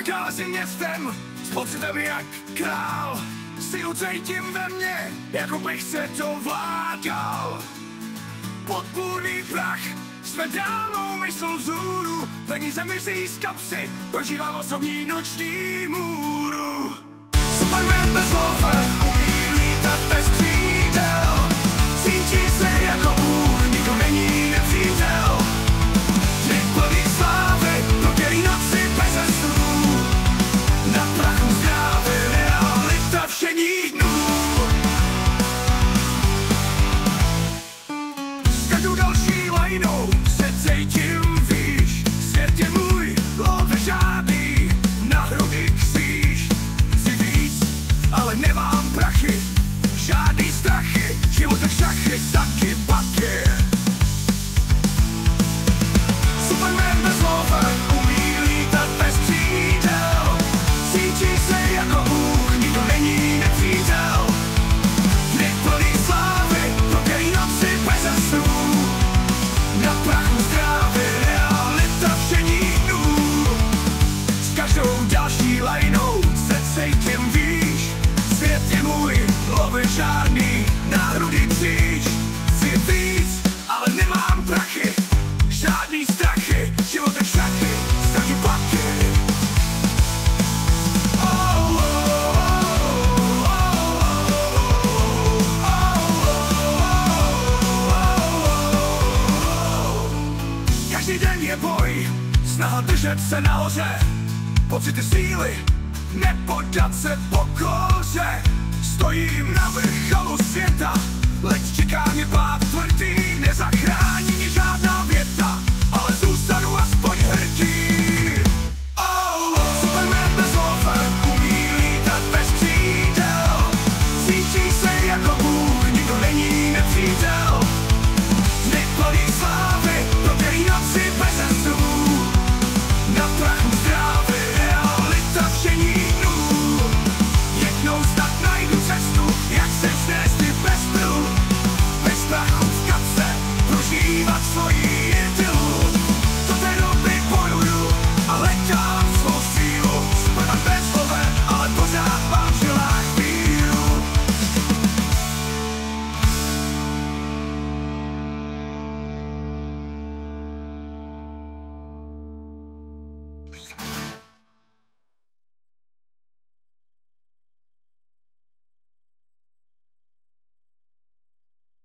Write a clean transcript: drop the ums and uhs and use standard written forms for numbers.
Procházím městem s pocitem jak král. Sílu cítím ve mně, jako bych se to vládal. Podpůrný prach jsme dálnou myslou vzhůru. Peníze mizí z kapsy, prožívám osobní noční můru. Superman bez love umí lítat bez křídel. Cítí se jako Bůh, nikdo není nepřítel. Dny plný slávy, prodělí noci bez snů. Na prachu zdraví realita všedních dnů. S každou další lajnou se cítím výš. Svět je můj, love žádný, na hrudi kříž. Chci víc, ale nemám prachy, žádný strachy, život jak šachy, taky baky. Superman bez love umí lítat bez křídel. Cítí se jako Bůh, nikdo není nepřítel. Dny plný slávy, prodělí noci bez snů. Na prachu zdraví realita všedních dnů. S každou další lajnou se cítím výš. Svět je můj, love žádný, na hrudi kříž. Chci víc, ale nemám prachy, žádný strachy, život jak šachy, taky baky. Každý den je boj, snaha držet se nahoře. Pocity síly, nepodat se pokoře. Stojím na vrcholu světa, leč čeká mě pád tvrdý. Nezachrání mě žádná věta.